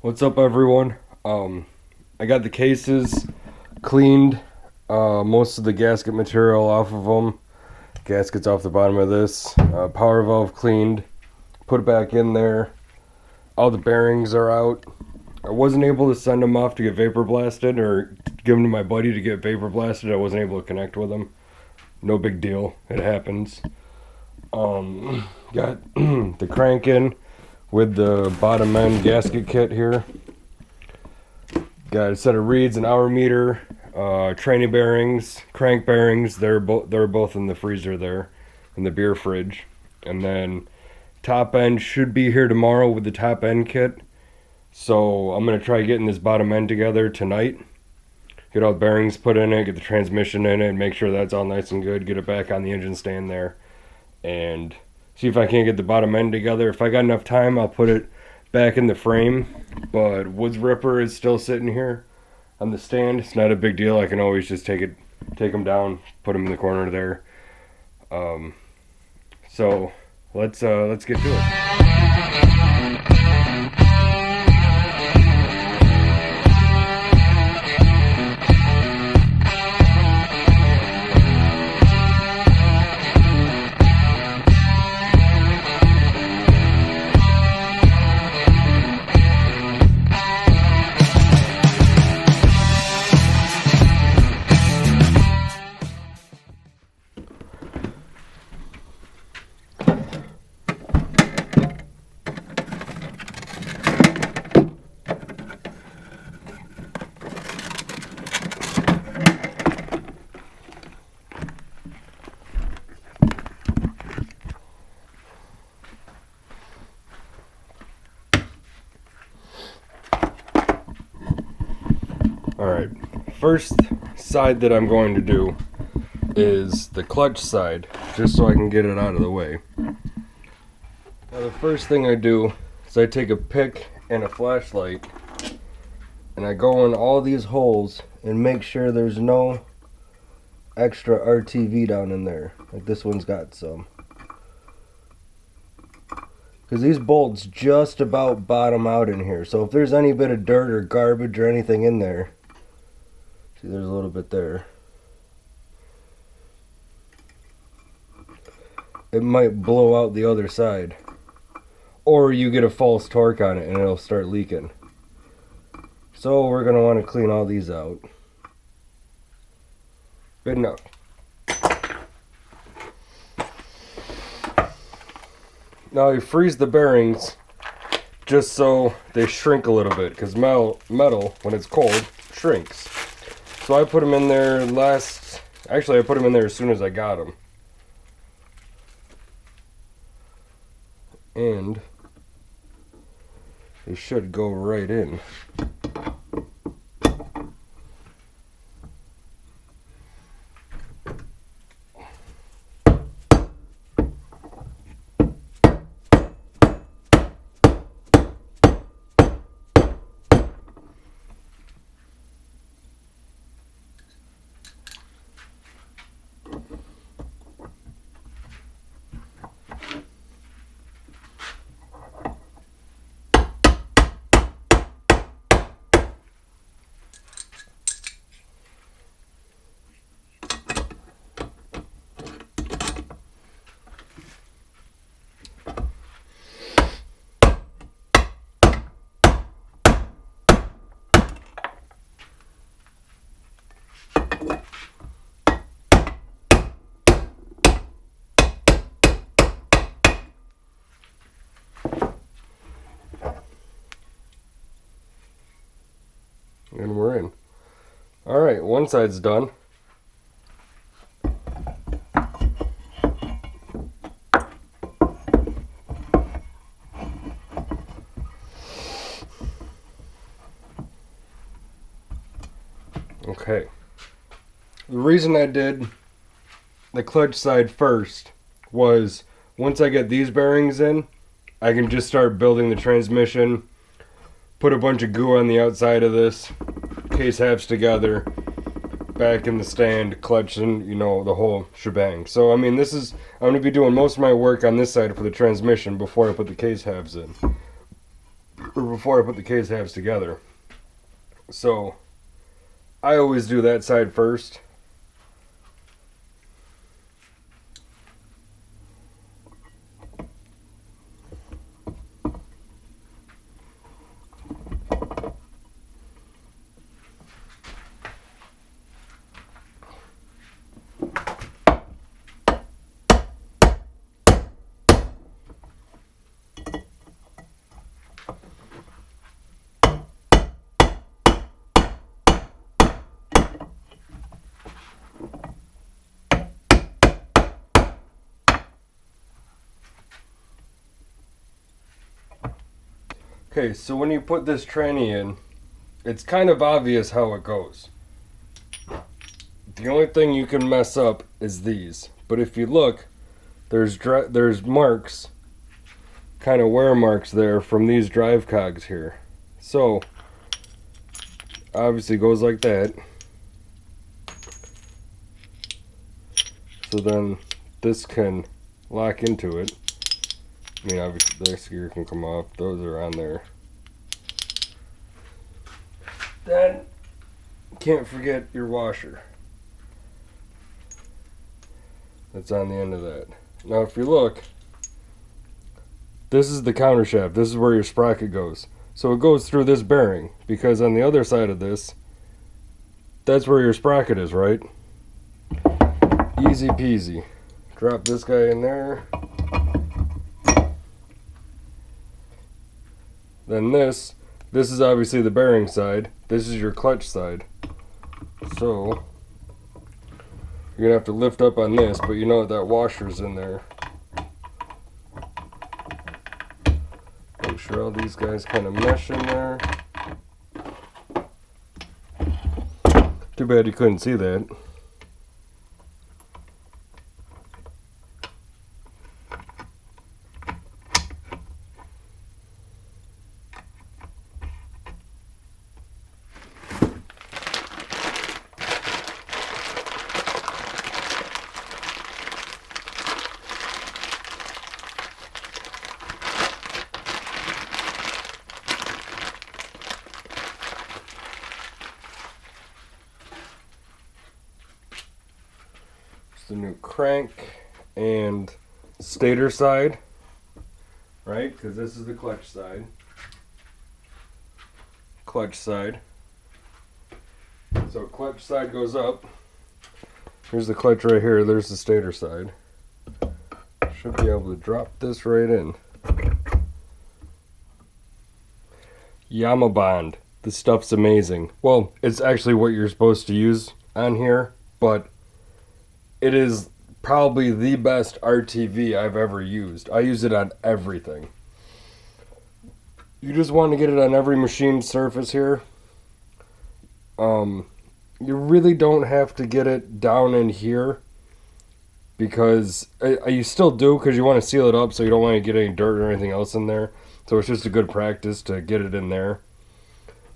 What's up, everyone? I got the cases cleaned, most of the gasket material off of them. Gaskets off the bottom of this. Power valve cleaned, put it back in there. All the bearings are out. I wasn't able to send them off to get vapor blasted or give them to my buddy to get vapor blasted. I wasn't able to connect with them. No big deal. It happens. Got the crank in with the bottom end gasket kit here. Got a set of reeds, an hour meter, tranny bearings, crank bearings. They're both in the freezer there, in the beer fridge. And then top end should be here tomorrow with the top end kit. So I'm gonna try getting this bottom end together tonight. Get all the bearings put in it, get the transmission in it, make sure that's all nice and good. Get it back on the engine stand there, and see if I can't get the bottom end together. If I got enough time, I'll put it back in the frame. But Woods Ripper is still sitting here on the stand. It's not a big deal. I can always just take them down, put them in the corner there. So let's get to it. Alright, first side that I'm going to do is the clutch side, just so I can get it out of the way. Now the first thing I do is I take a pick and a flashlight and I go in all these holes and make sure there's no extra RTV down in there, like this one's got some. Because these bolts just about bottom out in here, so if there's any bit of dirt or garbage or anything in there, see, there's a little bit there, it might blow out the other side. Or you get a false torque on it and it'll start leaking. So we're going to want to clean all these out. Good enough. Now you freeze the bearings just so they shrink a little bit, because metal, when it's cold, shrinks. So I put them in there actually I put them in there as soon as I got them. And they should go right in. And we're in. Alright, one side's done. Okay. The reason I did the clutch side first was once I get these bearings in, I can just start building the transmission, put a bunch of goo on the outside of this, case halves together, back in the stand, clutch, and, you know, the whole shebang. So, I mean, I'm going to be doing most of my work on this side for the transmission before I put the case halves in. or before I put the case halves together. So I always do that side first. Okay, so when you put this tranny in, it's kind of obvious how it goes. The only thing you can mess up is these. But if you look, there's marks, kind of wear marks there from these drive cogs here. So, obviously goes like that. So then this can lock into it. I mean, obviously this gear can come off. Those are on there. Then, can't forget your washer. That's on the end of that. Now if you look, this is the counter shaft. This is where your sprocket goes. So it goes through this bearing, because on the other side of this, that's where your sprocket is, right? Easy peasy. Drop this guy in there. Then this is obviously the bearing side. This is your clutch side. So you're gonna have to lift up on this, but you know that washer's in there. Make sure all these guys kind of mesh in there. Too bad you couldn't see that. The new crank and stator side, right? Because this is the clutch side. So clutch side goes up. Here's the clutch right here. There's the stator side. Should be able to drop this right in. Yamaha Bond. This stuff's amazing. Well, it's actually what you're supposed to use on here, but it is probably the best RTV I've ever used. I use it on everything. You just want to get it on every machine surface here. You really don't have to get it down in here, because you still do, because you want to seal it up so you don't want to get any dirt or anything else in there. So it's just a good practice to get it in there.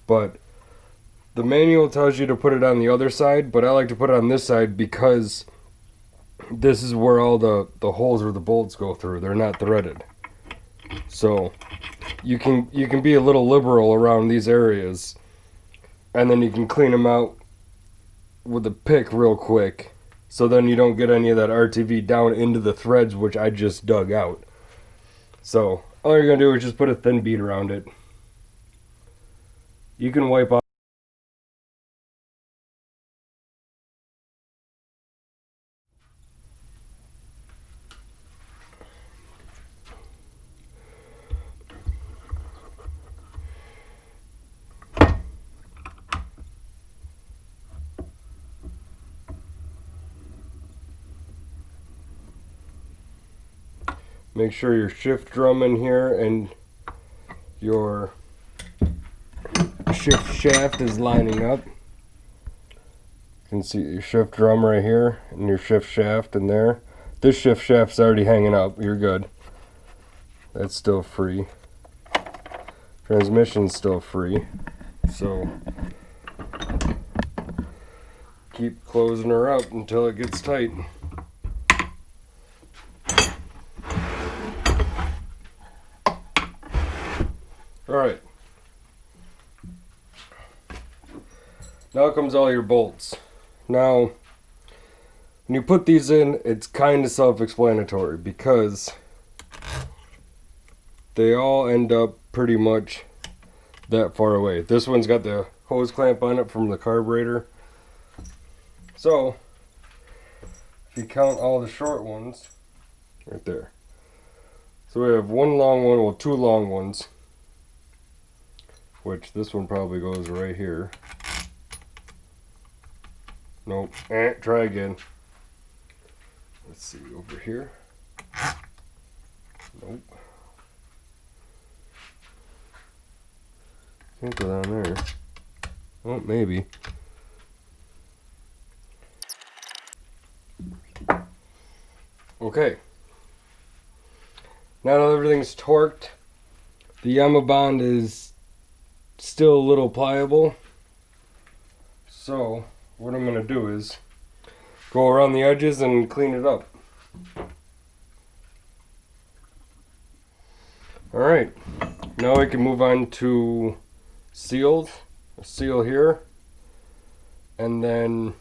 But the manual tells you to put it on the other side, but I like to put it on this side because this is where all the holes where the bolts go through. They're not threaded. So you can be a little liberal around these areas, and then you can clean them out with a pick real quick, so then you don't get any of that RTV down into the threads, which I just dug out. So all you're gonna do is just put a thin bead around it. You can wipe off. Make sure your shift drum in here and your shift shaft is lining up. You can see your shift drum right here and your shift shaft in there. This shift shaft's already hanging up. You're good. That's still free. Transmission's still free. So keep closing her up until it gets tight. Alright, Now comes all your bolts. Now, when you put these in, it's kind of self-explanatory because they all end up pretty much that far away. This one's got the hose clamp on it from the carburetor. So, if you count all the short ones, right there. So we have one long one, well, two long ones, which this one probably goes right here. Nope. Try again. Let's see, over here. Nope. Can't go down there. Oh, maybe. Okay. Now that everything's torqued, the Yamaha bond is still a little pliable. So, what I'm going to do is go around the edges and clean it up. Alright, now we can move on to seals. A seal here, and then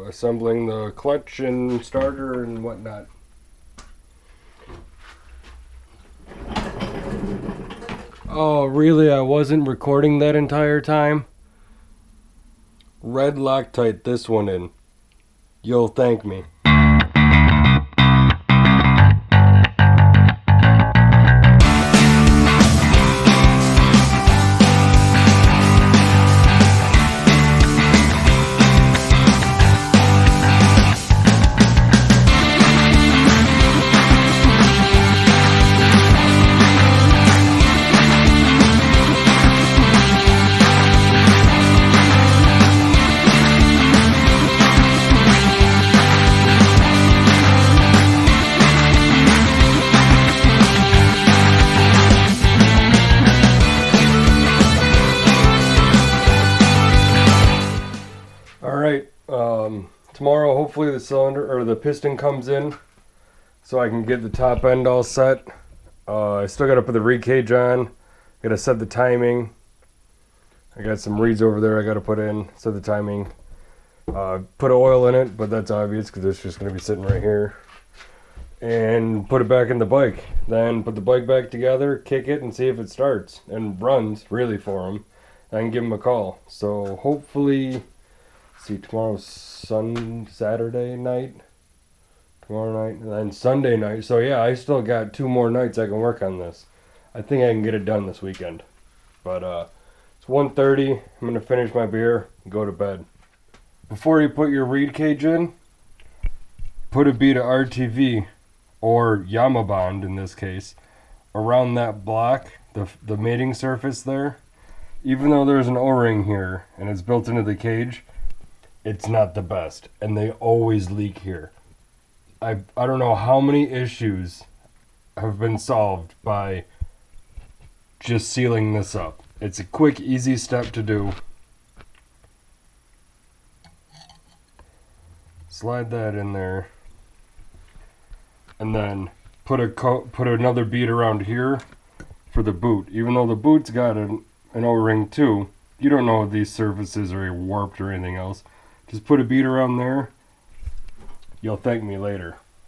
assembling the clutch and starter and whatnot. Oh, really? I wasn't recording that entire time? Red Loctite this one in. You'll thank me. Tomorrow hopefully the cylinder or the piston comes in so I can get the top end all set. I still got to put the reed cage on. Got to set the timing. I got some reeds over there I got to put in, set the timing. Put oil in it, but that's obvious because it's just going to be sitting right here. And put it back in the bike. Then put the bike back together, kick it, and see if it starts and runs really for him. I can give him a call. So hopefully, see, tomorrow's Saturday night. Tomorrow night, and then Sunday night. So yeah, I still got 2 more nights I can work on this. I think I can get it done this weekend. But it's 1:30. I'm going to finish my beer and go to bed. Before you put your reed cage in, put a bead of RTV, or Yamaha bond in this case, around that block, the mating surface there. Even though there's an O-ring here and it's built into the cage, it's not the best, and they always leak here. I don't know how many issues have been solved by just sealing this up. It's a quick, easy step to do. Slide that in there, and then put another bead around here for the boot. Even though the boot's got an O-ring too, you don't know if these surfaces are warped or anything else. Just put a bead around there. You'll thank me later.